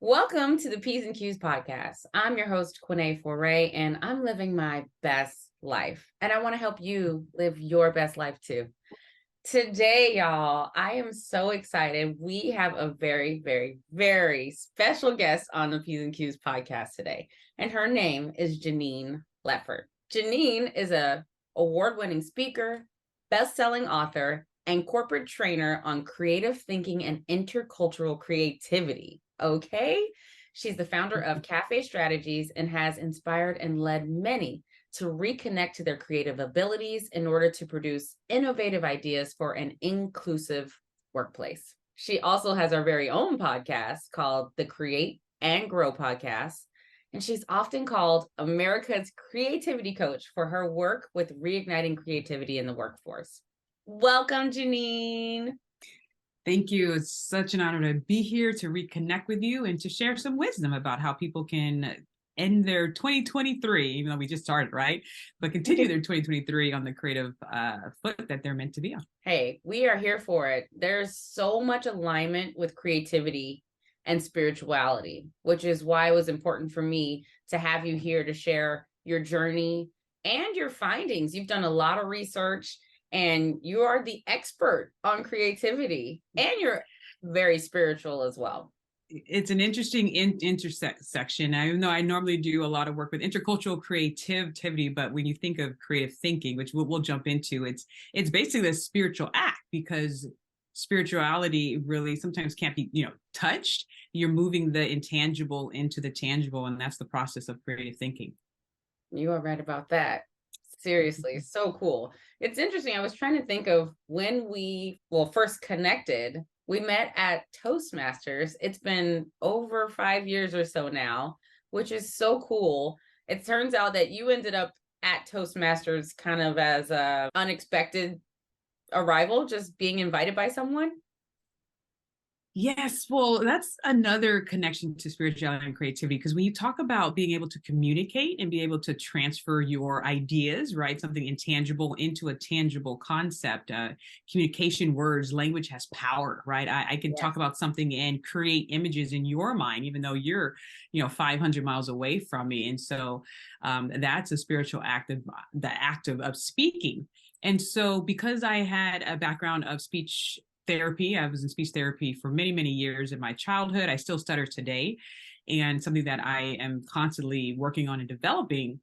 Welcome to the P's and Q's podcast. I'm your host, Quinay Foray, and I'm living my best life. And I want to help you live your best life too. Today, y'all, I am so excited. We have a very, very, very special guest on the P's and Q's podcast today. And her name is Genein Letford. Genein is a award-winning speaker, best-selling author, and corporate trainer on creative thinking and intercultural creativity. Okay. She's the founder of Cafe Strategies and has inspired and led many to reconnect to their creative abilities in order to produce innovative ideas for an inclusive workplace. She also has her very own podcast called the Create and Grow Podcast. And she's often called America's creativity coach for her work with reigniting creativity in the workforce. Welcome, Genein. Thank you. It's such an honor to be here to reconnect with you and to share some wisdom about how people can end their 2023, even though we just started, right? But continue their 2023 on the creative foot that they're meant to be on. Hey, we are here for it. There's so much alignment with creativity and spirituality, which is why it was important for me to have you here to share your journey and your findings. You've done a lot of research and you are the expert on creativity and you're very spiritual as well. It's an interesting intersection. I know I normally do a lot of work with intercultural creativity, but when you think of creative thinking, which we'll jump into, it's basically a spiritual act, because spirituality really sometimes can't be, touched. You're moving the intangible into the tangible, and that's the process of creative thinking. You are right about that. Seriously, so cool. It's interesting. I was trying to think of when we first connected. We met at Toastmasters. It's been over 5 years or so now, which is so cool. It turns out that you ended up at Toastmasters kind of as a unexpected arrival, just being invited by someone. Yes, well, that's another connection to spirituality and creativity, because when you talk about being able to communicate and be able to transfer your ideas, right, something intangible into a tangible concept, communication, words, language has power, right? I can talk about something and create images in your mind, even though you're, 500 miles away from me. And so that's a spiritual act of the act of speaking. And so because I had a background of speech therapy. I was in speech therapy for many, many years in my childhood. I still stutter today, and something that I am constantly working on and developing.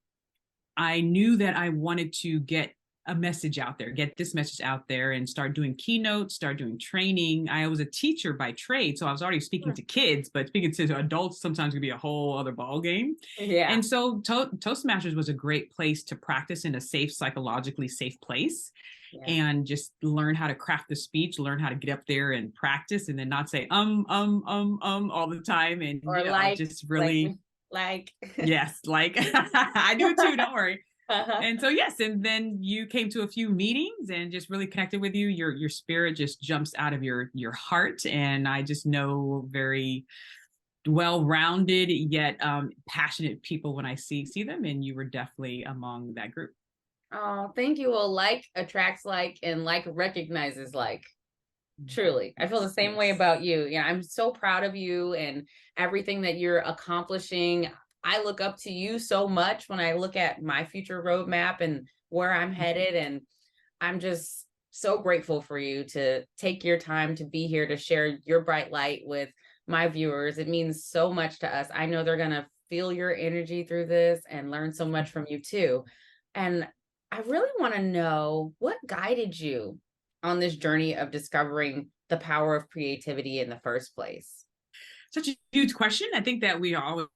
I knew that I wanted to get a message out there, get this message out there, and start doing keynotes, start doing training. I was a teacher by trade, so I was already speaking to kids, but speaking to adults sometimes could be a whole other ball game. Yeah. And so Toastmasters was a great place to practice in a safe, psychologically safe place. Yeah. And just learn how to craft the speech, learn how to get up there and practice, and then not say all the time, and or just really like yes, like I do it too. Don't worry. And so yes, and then you came to a few meetings and just really connected with you. Your spirit just jumps out of your heart, and I just know very well-rounded yet passionate people when I see them, and you were definitely among that group. Oh, thank you. Well, like attracts like, and like recognizes like. Truly. I feel the same way about you. Yeah, I'm so proud of you and everything that you're accomplishing. I look up to you so much when I look at my future roadmap and where I'm headed. And I'm just so grateful for you to take your time to be here to share your bright light with my viewers. It means so much to us. I know they're going to feel your energy through this and learn so much from you too. And I really want to know what guided you on this journey of discovering the power of creativity in the first place. Such a huge question. I think that we all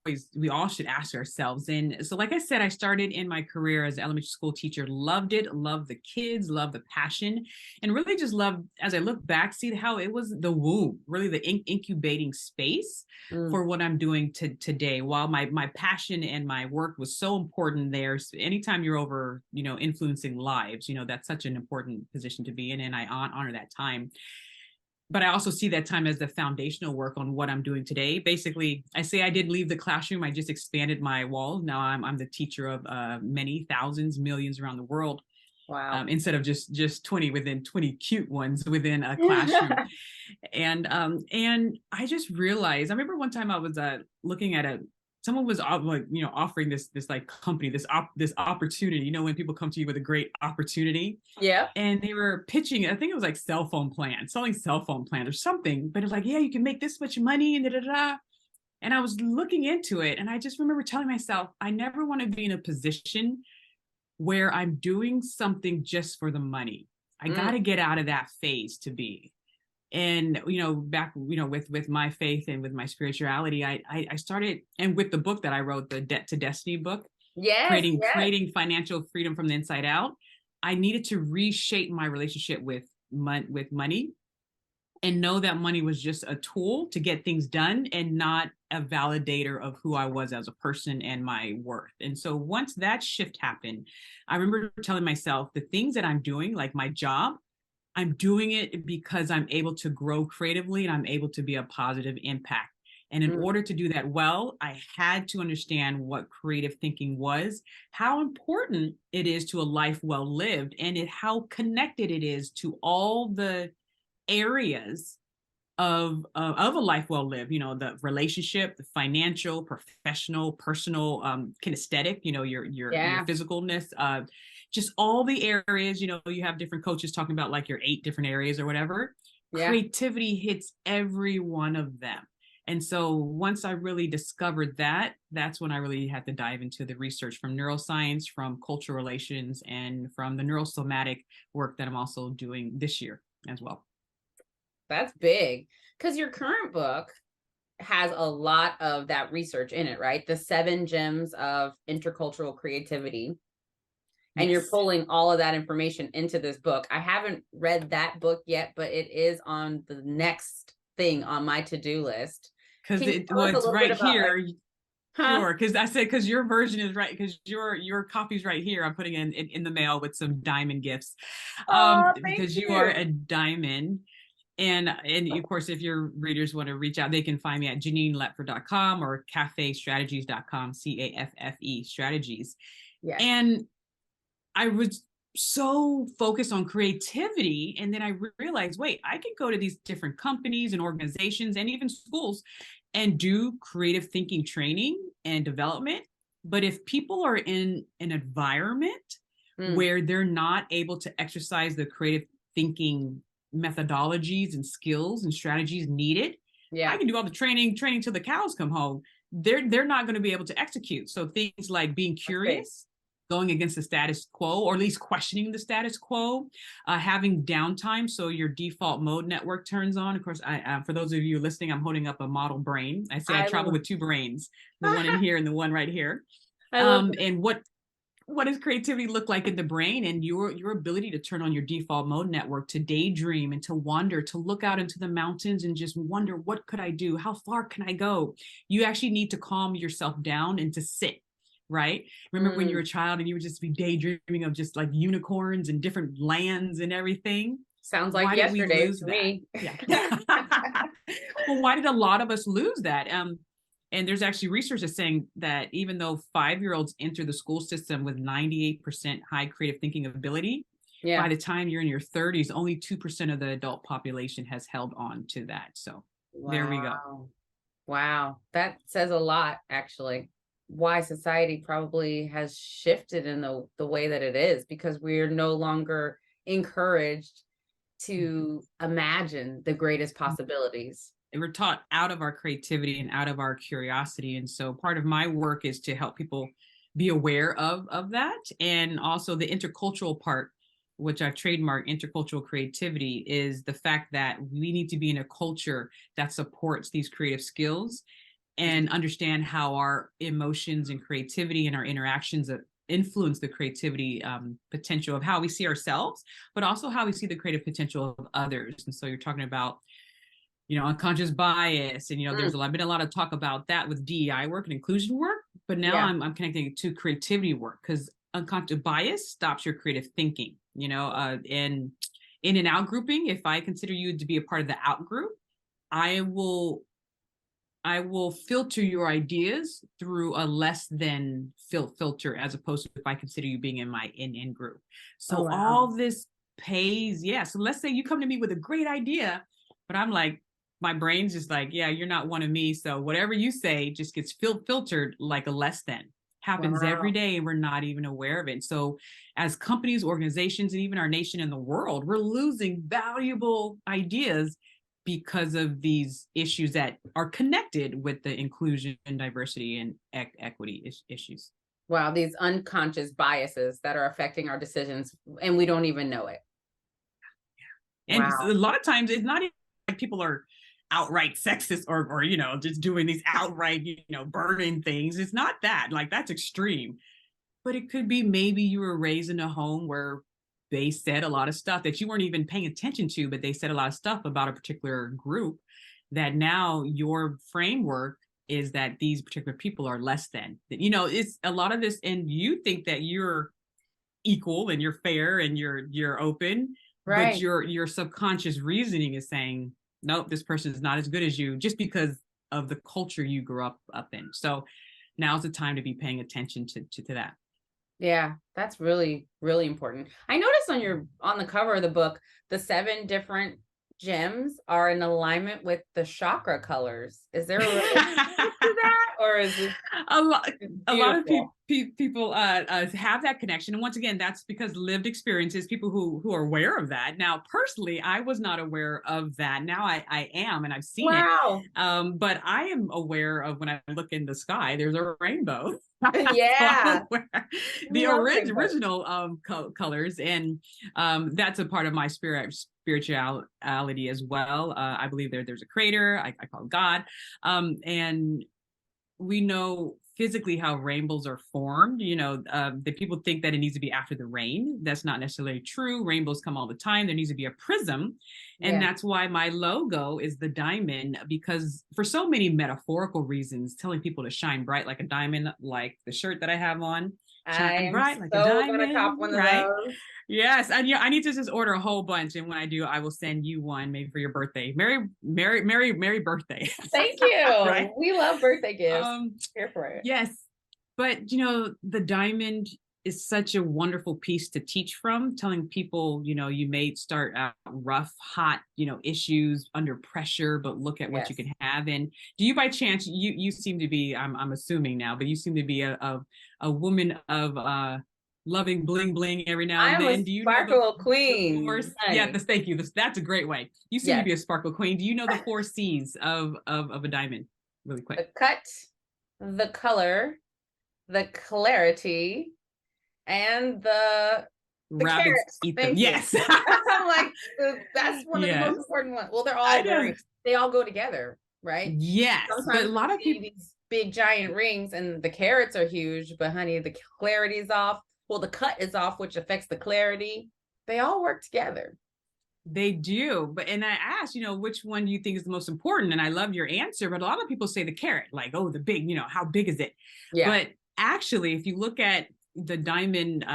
should ask ourselves. And so, like I said, I started in my career as an elementary school teacher, loved it, loved the kids, loved the passion, and really just loved, as I look back, see how it was the womb, really the incubating space for what I'm doing today. While my passion and my work was so important there, anytime you're over, influencing lives, that's such an important position to be in. And I honor that time. But I also see that time as the foundational work on what I'm doing today. Basically, I say I didn't leave the classroom. I just expanded my walls. Now I'm the teacher of many thousands, millions around the world. Wow. instead of just 20 within 20 cute ones within a classroom. And I just realized, I remember one time I was looking at someone was like, offering this like company, this opportunity, when people come to you with a great opportunity. Yeah. And they were pitching, I think it was like selling cell phone plans or something, but it's like, yeah, you can make this much money and da da da. And I was looking into it, and I just remember telling myself, I never want to be in a position where I'm doing something just for the money. I got to get out of that phase to be. And back with my faith and with my spirituality, I started, and with the book that I wrote, the Debt to Destiny book, Yes. creating financial freedom from the inside out, I needed to reshape my relationship with money, and know that money was just a tool to get things done and not a validator of who I was as a person and my worth. And so once that shift happened, I remember telling myself, the things that I'm doing, like my job, I'm doing it because I'm able to grow creatively and I'm able to be a positive impact. And in order to do that well, I had to understand what creative thinking was, how important it is to a life well lived, and how connected it is to all the areas of a life well lived. The relationship, the financial, professional, personal, kinesthetic. Your physicalness. Just all the areas. You have different coaches talking about like your 8 different areas or whatever. Yeah. Creativity hits every one of them. And so once I really discovered that, that's when I really had to dive into the research from neuroscience, from cultural relations, and from the neurosomatic work that I'm also doing this year as well. That's big, because your current book has a lot of that research in it, right? The 7 gems of intercultural creativity. And you're pulling all of that information into this book. I haven't read that book yet, but it is on the next thing on my to-do list. Because it's right here. Sure, because your version is right, because your copy's right here. I'm putting in the mail with some diamond gifts. Because you are a diamond. And of course, if your readers want to reach out, they can find me at GeneinLetford.com or CaffeStrategies.com, CAFFE strategies. Yes. And I was so focused on creativity. And then I realized, wait, I can go to these different companies and organizations and even schools and do creative thinking training and development. But if people are in an environment where they're not able to exercise the creative thinking methodologies and skills and strategies needed, I can do all the training till the cows come home. They're not going to be able to execute. So things like being curious, going against the status quo, or at least questioning the status quo, having downtime so your default mode network turns on. Of course, for those of you listening, I'm holding up a model brain. I say I travel with 2 brains, the one in here and the one right here. And what does creativity look like in the brain, and your ability to turn on your default mode network, to daydream and to wander, to look out into the mountains and just wonder, what could I do? How far can I go? You actually need to calm yourself down and to sit. Right? Remember when you were a child and you would just be daydreaming of just like unicorns and different lands and everything? Sounds like yesterday for me. Yeah. Well, why did a lot of us lose that? And there's actually research that's saying that even though 5-year-olds enter the school system with 98% high creative thinking ability, by the time you're in your 30s, only 2% of the adult population has held on to that. So there we go. Wow. That says a lot, actually. Why society probably has shifted in the way that it is, because we're no longer encouraged to imagine the greatest possibilities. We're taught out of our creativity and out of our curiosity. And so part of my work is to help people be aware of that. And also the intercultural part, which I've trademarked, intercultural creativity, is the fact that we need to be in a culture that supports these creative skills and understand how our emotions and creativity and our interactions influence the creativity potential of how we see ourselves, but also how we see the creative potential of others. And so you're talking about, unconscious bias, and there's been a lot of talk about that with DEI work and inclusion work, but now I'm connecting it to creativity work, because unconscious bias stops your creative thinking. And in an out grouping, if I consider you to be a part of the out group, I will I will filter your ideas through a less than filter, as opposed to if I consider you being in my in group. Oh, So wow. all this pays, yeah. So let's say you come to me with a great idea, but I'm like, my brain's just like, yeah, you're not one of me. So whatever you say just gets filtered like a less than. Happens every Wow. day and we're not even aware of it. So as companies, organizations, and even our nation and the world, we're losing valuable ideas because of these issues that are connected with the inclusion and diversity and equity issues. Wow. These unconscious biases that are affecting our decisions and we don't even know it. And a Wow. lot of times it's not even like people are outright sexist or just doing these outright burning things. It's not that, like, that's extreme, but it could be maybe you were raised in a home where they said a lot of stuff that you weren't even paying attention to, but they said a lot of stuff about a particular group, that now your framework is that these particular people are less than. It's a lot of this, and you think that you're equal and you're fair and you're open, but Right. your subconscious reasoning is saying, nope, this person is not as good as you, just because of the culture you grew up in. So now's the time to be paying attention to that. Yeah, that's really, really important. I noticed on the cover of the book, the 7 different gems are in alignment with the chakra colors. Is there a relationship to that, or is this a lot a lot of beautiful? people have that connection, and once again, that's because lived experiences, people who are aware of that. Now personally, I was not aware of that. Now I am, and I've seen it. Wow. But I am aware of, when I look in the sky, there's a rainbow. So I'm Yeah. aware We the love rainbows. original colors, and that's a part of my spirituality as well. I believe there's a creator. I call God, and we know physically how rainbows are formed. The people think that it needs to be after the rain. That's not necessarily true. Rainbows come all the time. There needs to be a prism. And Yeah. that's why my logo is the diamond, because for so many metaphorical reasons, telling people to shine bright like a diamond, like the shirt that I have on, I shine am bright like a so gonna cop diamond, one of right? those. Yes, and yeah, I need to just order a whole bunch, and when I do, I will send you one, maybe for your birthday. Merry birthday, Thank right? you. We love birthday gifts. Um, Here for it. yes, but the diamond is such a wonderful piece to teach from, telling people, you may start out rough, hot, issues under pressure, but look at what you Yes. can have. And do you, by chance, you seem to be, I'm assuming now, but you seem to be a woman of loving bling bling every now I and am a then. Do you know sparkle the queen, force? Yeah, honey. thank you. That's a great way. You seem to Yes. be a sparkle queen. Do you know the 4 C's of a diamond? Really quick. The cut, the color, the clarity, and the Rabbits carrots. eat them. Thank you. Yes. I'm like, that's one of the most Yes. important ones. Well, I know. they all go together, right? Yes. But a Sometimes lot we of see people, these big giant rings and the carrots are huge, but honey, the clarity's off. Well, the cut is off, which affects the clarity. They all work together. they do. And I asked, which one do you think is the most important? And I love your answer. But a lot of people say the carrot, like, oh, the big, how big is it? Yeah. But actually, if you look at the diamond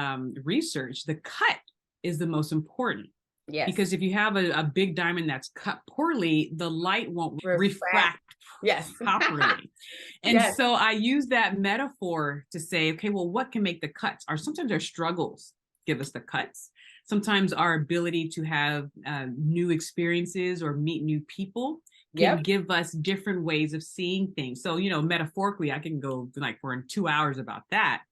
research, the cut is the most important. Yes. Because if you have a big diamond that's cut poorly, the light won't Refract. refract Yes. properly. And Yes. so I use that metaphor to say, okay, well, what can make the cuts? Or sometimes our struggles give us the cuts. Sometimes our ability to have new experiences or meet new people can Yep. give us different ways of seeing things. So, metaphorically, I can go like for 2 hours about that.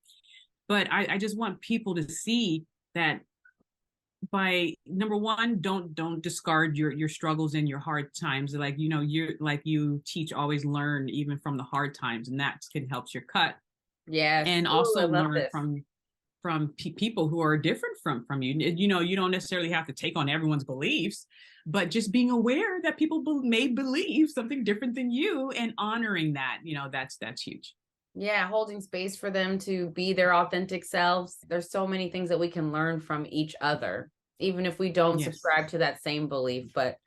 But I just want people to see that, by number one, don't discard your struggles and your hard times. Like, you're like, you teach, always learn even from the hard times, and that can help your cut. Yes. And Ooh, I also love learn this. from people who are different from you. You don't necessarily have to take on everyone's beliefs, but just being aware that people may believe something different than you, and honoring that, that's huge. Yeah, holding space for them to be their authentic selves. There's so many things that we can learn from each other, even if we don't Yes. subscribe to that same belief. But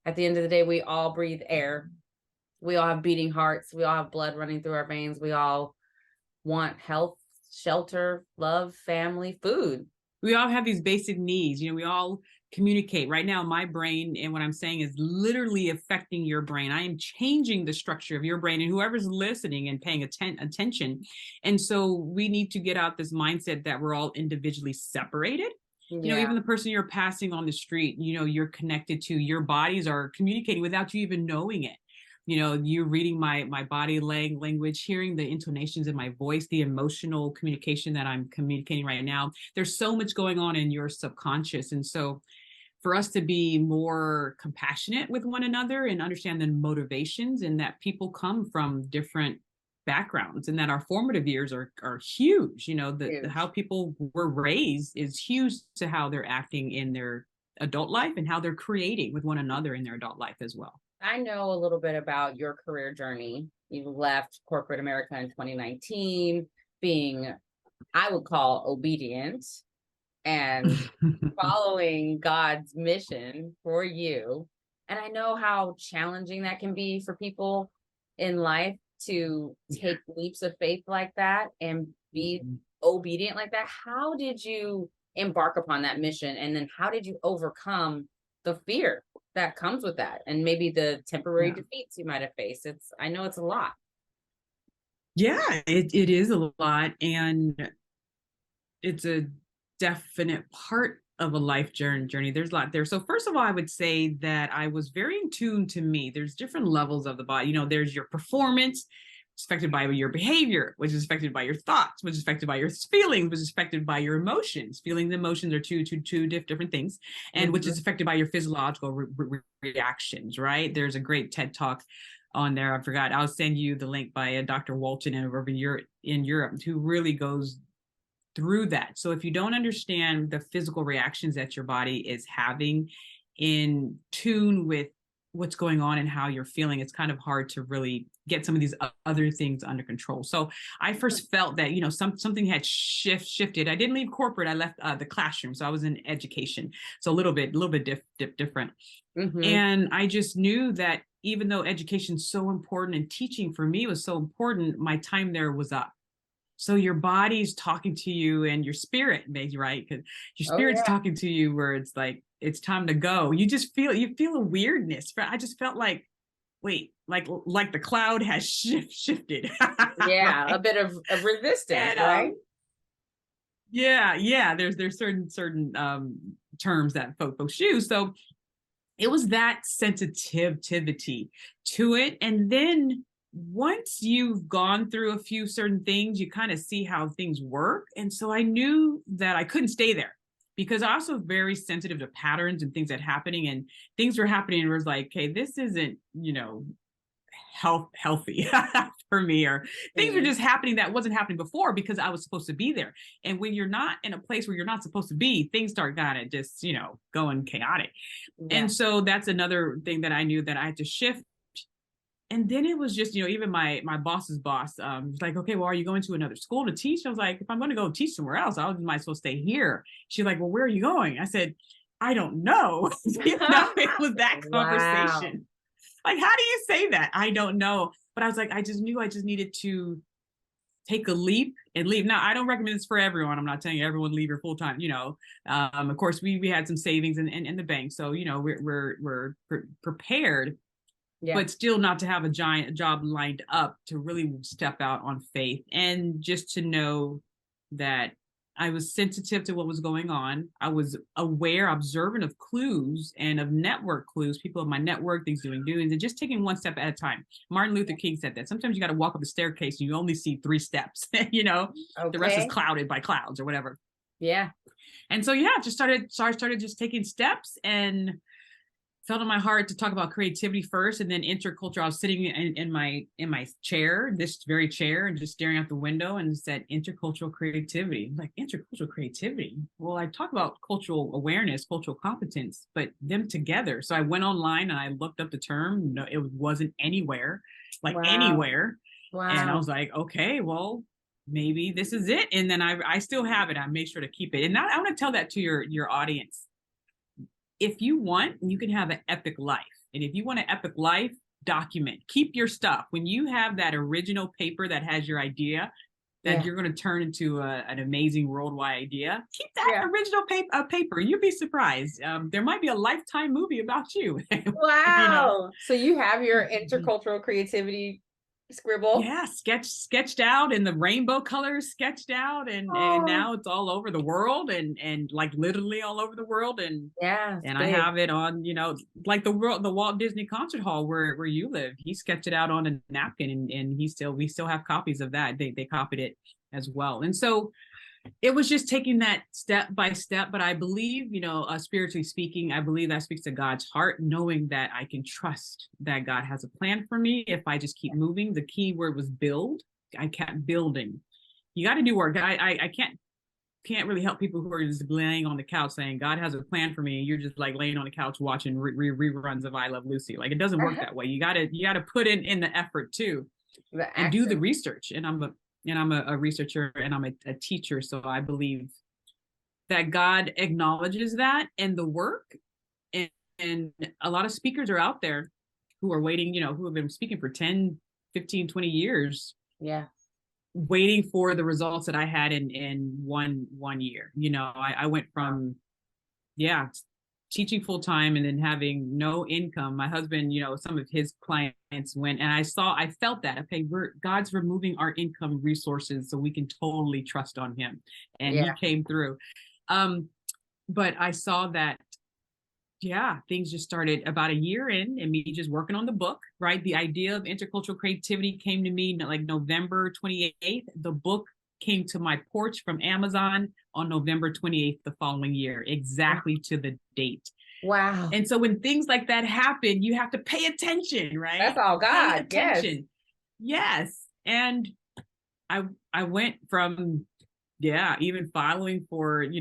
at the end of the day, we all breathe air. We all have beating hearts. We all have blood running through our veins. We all want health, shelter, love, family, food. We all have these basic needs. We all communicate. Right now, my brain and what I'm saying is literally affecting your brain. I am changing the structure of your brain and whoever's listening and paying attention. And so we need to get out this mindset that we're all individually separated. Yeah. Even the person you're passing on the street, you're connected to, your bodies are communicating without you even knowing it. You're reading my body language, hearing the intonations in my voice, the emotional communication that I'm communicating right now. There's so much going on in your subconscious. And so for us to be more compassionate with one another and understand the motivations, and that people come from different backgrounds and that our formative years are huge. How people were raised is huge to how they're acting in their adult life and how they're creating with one another in their adult life as well. I know a little bit about your career journey. You left corporate America in 2019, being, I would call, obedient and following God's mission for you. And I know how challenging that can be for people in life to take leaps of faith like that and be obedient like that. How did you embark upon that mission? And then how did you overcome the fear that comes with that, and maybe the temporary defeats you might have faced? I know it's a lot. Yeah, it is a lot, and it's a definite part of a life journey. There's a lot there. So first of all, I would say that I was very in tune to me. There's different levels of the body. There's your performance, it's affected by your behavior, which is affected by your thoughts, which is affected by your feelings, which is affected by your emotions. Feelings and emotions are two different things, and which is affected by your physiological reactions, right? There's a great TED Talk on there. I forgot. I'll send you the link by Dr. Walton in Europe, who really goes through that. So if you don't understand the physical reactions that your body is having in tune with what's going on and how you're feeling, it's kind of hard to really get some of these other things under control. So I first felt that, something had shifted. I didn't leave corporate. I left the classroom. So I was in education. So a little bit different. And I just knew that even though education's so important and teaching for me was so important, my time there was up. So your body's talking to you and your spirit, maybe, right? Because your spirit's talking to you where it's like, it's time to go. You feel a weirdness. I just felt like, wait, like the cloud has shifted. Yeah, right? A bit of resistance, right? Yeah. There's certain terms that folks use. So it was that sensitivity to it. And then once you've gone through a few certain things, you kind of see how things work. And so I knew that I couldn't stay there, because I also very sensitive to patterns and things that happening, and things were happening and was like, okay, this isn't, healthy for me, or things were just happening that wasn't happening before because I was supposed to be there. And when you're not in a place where you're not supposed to be, things start kind of just, going chaotic. And so that's another thing that I knew that I had to shift. And then it was just, even my boss's boss was like, okay, well, are you going to another school to teach? I was like, if I'm going to go teach somewhere else, I might as well stay here. She's like, well, where are you going? I said, I don't know. It was that conversation. Wow. Like, how do you say that? I don't know. But I was like, I just knew I just needed to take a leap and leave. Now, I don't recommend this for everyone. I'm not telling you everyone leave your full time. Of course, we had some savings in the bank, so we're prepared. Yeah. But still not to have a giant job lined up, to really step out on faith, and just to know that I was sensitive to what was going on. I was aware, observant of clues and of network clues, people in my network, things doing, and just taking one step at a time. Martin Luther King said that sometimes you got to walk up the staircase and you only see 3 steps, the rest is clouded by clouds or whatever. Yeah. And so, just started just taking steps, and felt in my heart to talk about creativity first, and then intercultural. I was sitting in my chair, this very chair, and just staring out the window, and said intercultural creativity. I'm like, intercultural creativity? Well, I talk about cultural awareness, cultural competence, but them together. So I went online and I looked up the term. No, it wasn't anywhere, anywhere. Wow. And I was like, okay, well, maybe this is it. And then I still have it. I made sure to keep it. And now I want to tell that to your audience. If you want, you can have an epic life. And if you want an epic life, document, keep your stuff. When you have that original paper that has your idea, that you're going to turn into an amazing worldwide idea. Keep that original paper. You'd be surprised. There might be a Lifetime movie about you. Wow. So you have your intercultural creativity scribble. Yeah, sketched out, and the rainbow colors sketched out, and now it's all over the world, and like literally all over the world, and I have it on, like the Walt Disney Concert Hall where you live. He sketched it out on a napkin, and we still have copies of that. They copied it as well, and so it was just taking that step by step. But I believe, spiritually speaking, I believe that speaks to God's heart, knowing that I can trust that God has a plan for me if I just keep moving. The key word was build. I kept building. You got to do work. I can't really help people who are just laying on the couch saying God has a plan for me, and you're just like laying on the couch watching reruns of I Love Lucy. Like, it doesn't work that way. You got to put in the effort too, and do the research. And I'm a researcher, and I'm a teacher. So I believe that God acknowledges that and the work. And a lot of speakers are out there who are waiting, who have been speaking for 10, 15, 20 years. Yeah. Waiting for the results that I had in one year. I went from, teaching full time and then having no income. My husband, some of his clients went, and I felt that, okay, God's removing our income resources so we can totally trust on him. And he came through. But I saw that, things just started about a year in, and me just working on the book, right? The idea of intercultural creativity came to me like November 28th. The book came to my porch from Amazon on November 28th the following year, exactly to the date. Wow. And so when things like that happen, you have to pay attention, right? That's all God. Pay attention. Yes. And I went from even filing for the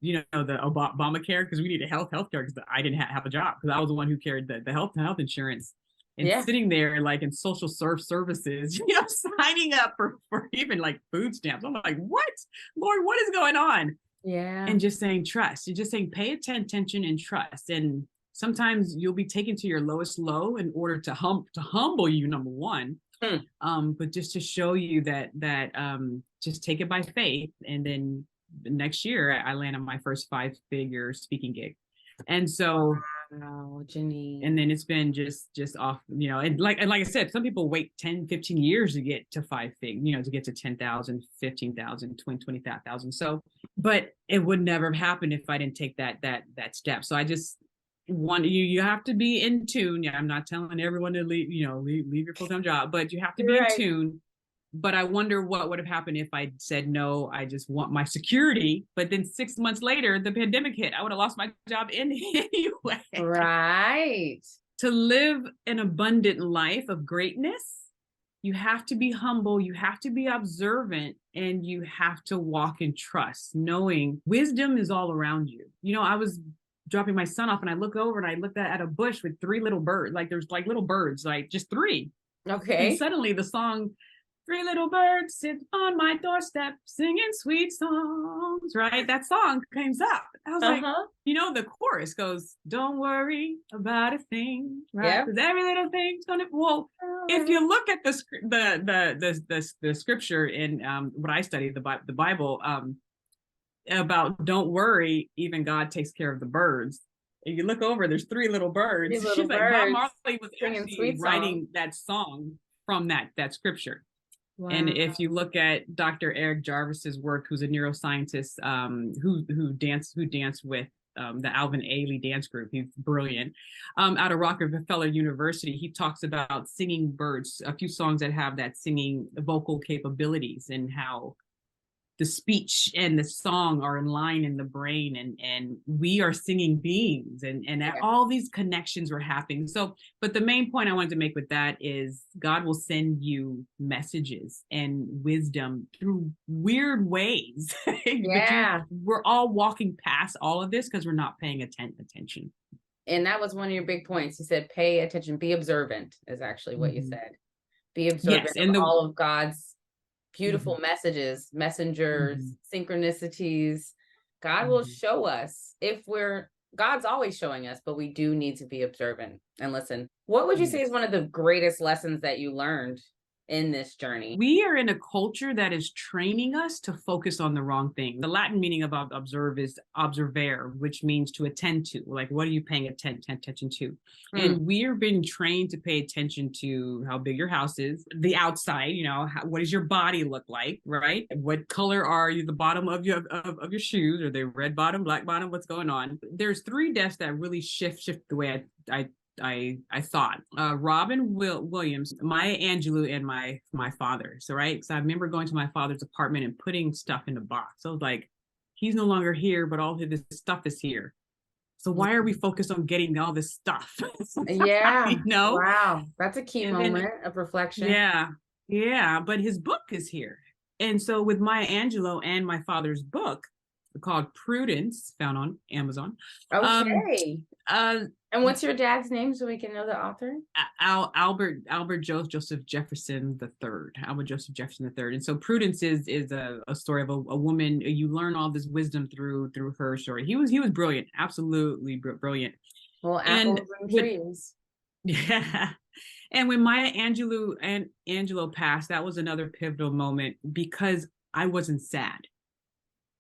Obamacare, because we needed healthcare, because I didn't have a job, because I was the one who carried the health insurance, and sitting there like in social services, signing up for even like food stamps. I'm like, what, Lord, what is going on? Yeah. And just saying trust. You're just saying pay attention and trust. And sometimes you'll be taken to your lowest low in order to humble you, number one. But just to show you that just take it by faith. And then next year I landed my first 5-figure speaking gig. And so, wow, Genein. And then it's been just off, and like I said, some people wait 10, 15 years to get to 5-figure, to get to 10,000, 15,000, 20,000. So, but it would never have happened if I didn't take that step. So I just want you have to be in tune. I'm not telling everyone to leave your full-time job, but you have to be in tune. But I wonder what would have happened if I said, no, I just want my security. But then 6 months later, the pandemic hit. I would have lost my job anyway. Right. To live an abundant life of greatness, you have to be humble, you have to be observant, and you have to walk in trust, knowing wisdom is all around you. I was dropping my son off, and I look over and I looked at a bush with 3 little birds. Like, there's like little birds, like just 3. Okay. And suddenly the song, 3 little birds sit on my doorstep singing sweet songs, right? That song comes up. I was like, the chorus goes, don't worry about a thing, right? Because every little thing's gonna. Well, if you look at the scripture in what I studied, the Bible, about don't worry, even God takes care of the birds. If you look over, there's 3 little birds. She's like, Bob Marley was actually writing that song from that scripture. Wow. And if you look at Dr. Eric Jarvis's work, who's a neuroscientist, who danced with the Alvin Ailey dance group, he's brilliant. Out of Rockefeller University, he talks about singing birds, a few songs that have that singing vocal capabilities, and how the speech and the song are in line in the brain, and we are singing beings, and all these connections were happening. So, but the main point I wanted to make with that is God will send you messages and wisdom through weird ways. Yeah. We're all walking past all of this because we're not paying attention. And that was one of your big points. You said, pay attention, be observant is actually what you said. Be observant of all of God's beautiful messages, messengers, synchronicities. God will show us God's always showing us, but we do need to be observant and listen. What would you say is one of the greatest lessons that you learned in this journey? We are in a culture that is training us to focus on the wrong thing. The Latin meaning of observe is observare, which means to attend to. Like, what are you paying attention to? Hmm. And we are being trained to pay attention to how big your house is, the outside, what does your body look like, right? What color are you, the bottom of your shoes? Are they red bottom, black bottom? What's going on? There's three deaths that really shift the way I thought. Robin Williams, Maya Angelou, and my father. So right, because I remember going to my father's apartment and putting stuff in a box. I was like, he's no longer here, but all of this stuff is here. So why are we focused on getting all this stuff? Yeah. You know? Wow. That's a key And then, moment of reflection. yeah, but his book is here. And so with Maya Angelou and my father's book called Prudence, found on Amazon. Okay. Uh, And what's your dad's name so we can know the author? Albert Joseph Jefferson III, Albert Joseph Jefferson III. And so Prudence is a story of a woman. You learn all this wisdom through her story. He was brilliant, absolutely brilliant. Well, apples and trees. Yeah. And when Maya Angelou passed, that was another pivotal moment because I wasn't sad.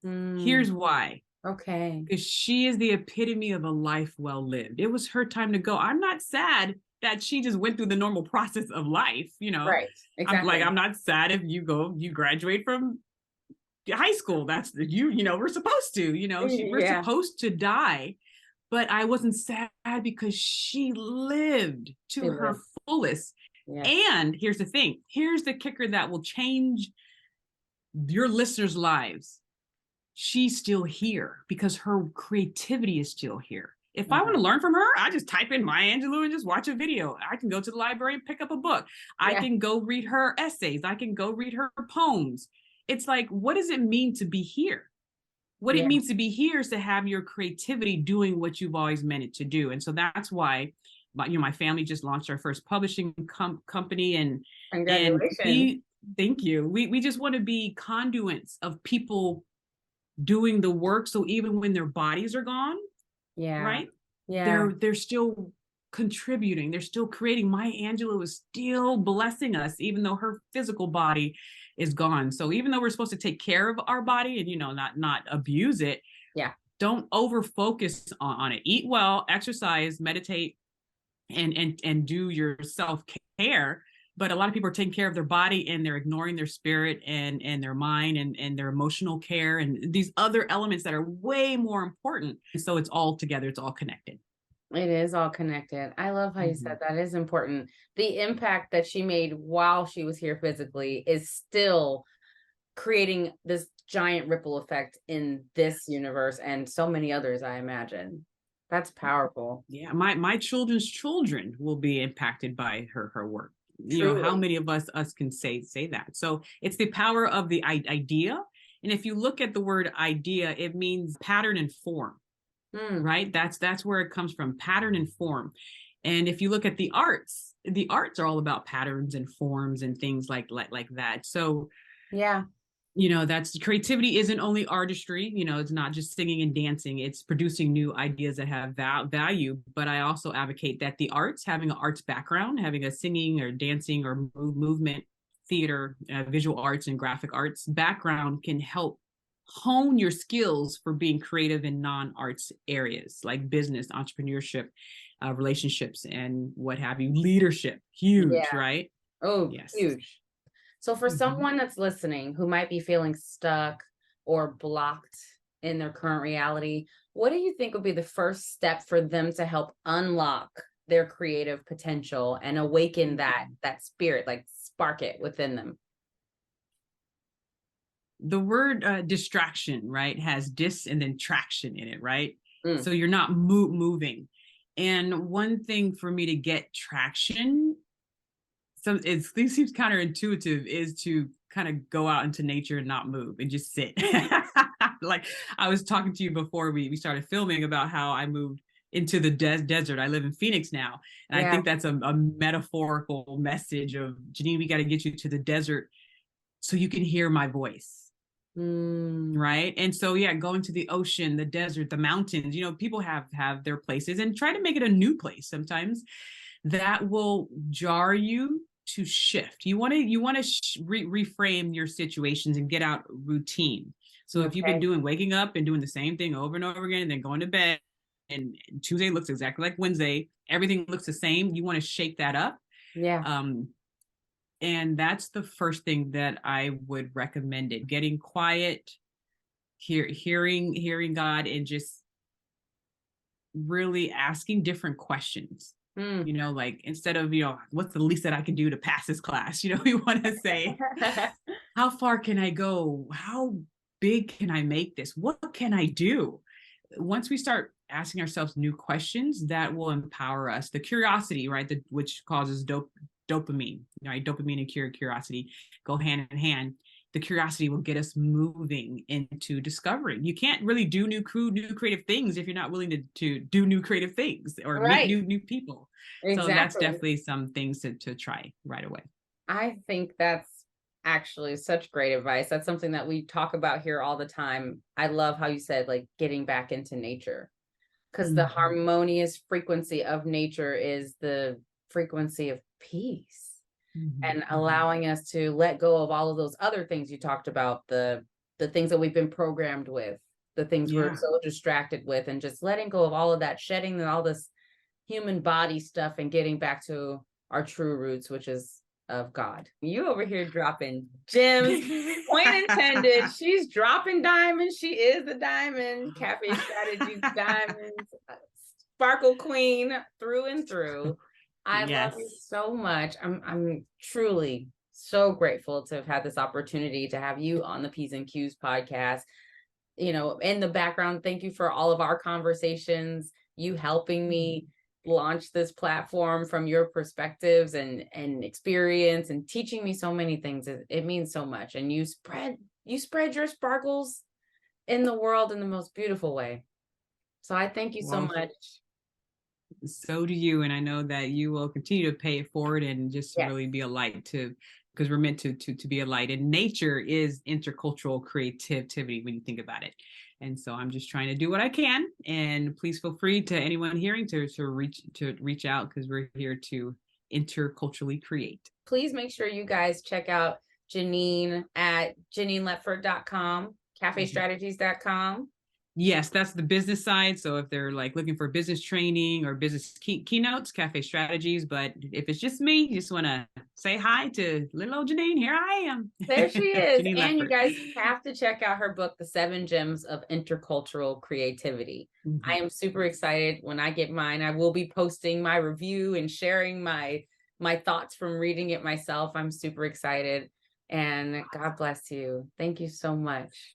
Here's why. Okay. Because she is the epitome of a life well lived. It was her time to go. I'm not sad that she just went through the normal process of life, Right. Exactly. I'm not sad if you graduate from high school. That's we're supposed to, we're supposed to die. But I wasn't sad because she lived to her fullest. Yeah. And here's the thing. Here's the kicker that will change your listeners' lives. She's still here because her creativity is still here. If I want to learn from her, I just type in Maya Angelou and just watch a video. I can go to the library and pick up a book. I can go read her essays. I can go read her poems. It's like, what does it mean to be here? What it means to be here is to have your creativity doing what you've always meant it to do. And so that's why, my family just launched our first publishing company. And congratulations. Thank you. We just want to be conduits of people doing the work. So even when their bodies are gone, right? Yeah. They're still contributing. They're still creating. Maya Angelou is still blessing us, even though her physical body is gone. So even though we're supposed to take care of our body and, not abuse it. Yeah. Don't over focus on it. Eat well, exercise, meditate, and do your self-care. But a lot of people are taking care of their body and they're ignoring their spirit and their mind and their emotional care and these other elements that are way more important. So it's all together. It's all connected. It is all connected. I love how you said that is important. The impact that she made while she was here physically is still creating this giant ripple effect in this universe and so many others, I imagine. That's powerful. Yeah, my children's children will be impacted by her work. Truly. How many of us can say that? So it's the power of the idea. And if you look at the word idea, it means pattern and form, right? That's where it comes from, pattern and form. And if you look at the arts are all about patterns and forms and things like that. So yeah. That's creativity isn't only artistry, it's not just singing and dancing, it's producing new ideas that have value. But I also advocate that the arts, having an arts background, having a singing or dancing or movement, theater, visual arts and graphic arts background can help hone your skills for being creative in non-arts areas like business, entrepreneurship, relationships, and what have you. Leadership, huge, right? Oh, yes. Huge. So for someone that's listening who might be feeling stuck or blocked in their current reality, what do you think would be the first step for them to help unlock their creative potential and awaken that spirit, like spark it within them? The word distraction, right, has dis and then traction in it, right? So you're not moving. And one thing for me to get traction, it seems counterintuitive, is to kind of go out into nature and not move and just sit. Like I was talking to you before we started filming about how I moved into the desert. I live in Phoenix now. And I think that's a metaphorical message of, Genein, we got to get you to the desert so you can hear my voice. Right. And so, going to the ocean, the desert, the mountains, people have their places, and try to make it a new place sometimes that will jar you to shift. You want to reframe your situations and get out routine. So if you've been waking up and doing the same thing over and over again, and then going to bed, and Tuesday looks exactly like Wednesday, everything looks the same, you want to shake that up. Yeah. And that's the first thing that I would recommend it. Getting quiet, hearing God, and just really asking different questions. You know, like instead of, what's the least that I can do to pass this class? You want to say, how far can I go? How big can I make this? What can I do? Once we start asking ourselves new questions, that will empower us. The curiosity, right, which causes dopamine, right? Dopamine and curiosity go hand in hand. The curiosity will get us moving into discovering. You can't really do new creative things if you're not willing to do new creative things or meet new people. Exactly. So that's definitely some things to try right away. I think that's actually such great advice. That's something that we talk about here all the time. I love how you said, like, getting back into nature, because the harmonious frequency of nature is the frequency of peace. And allowing us to let go of all of those other things you talked about, the things that we've been programmed with, the things we're so distracted with, and just letting go of all of that, shedding all this human body stuff and getting back to our true roots, which is of God. You over here dropping gems, point intended. She's dropping diamonds. She is the diamond. Cafe Strategies diamonds, sparkle queen through and through. I love you so much. I'm truly so grateful to have had this opportunity to have you on the P's and Q's podcast. In the background, thank you for all of our conversations, you helping me launch this platform from your perspectives and experience, and teaching me so many things. It means so much. And you spread your sparkles in the world in the most beautiful way. So I thank you so much. So do you. And I know that you will continue to pay it forward and just really be a light because we're meant to be a light. And nature is intercultural creativity when you think about it. And so I'm just trying to do what I can. And please feel free to anyone hearing to reach out, because we're here to interculturally create. Please make sure you guys check out Genein at GeneinLetford.com, cafestrategies.com. Yes, that's the business side. So if they're like looking for business training or business keynotes, Cafe Strategies. But if it's just me, you just want to say hi to little old Genein. Here I am. There she is. And Letford. You guys have to check out her book, The 7 Gems of Intercultural Creativity. I am super excited. When I get mine, I will be posting my review and sharing my thoughts from reading it myself. I'm super excited. And God bless you. Thank you so much.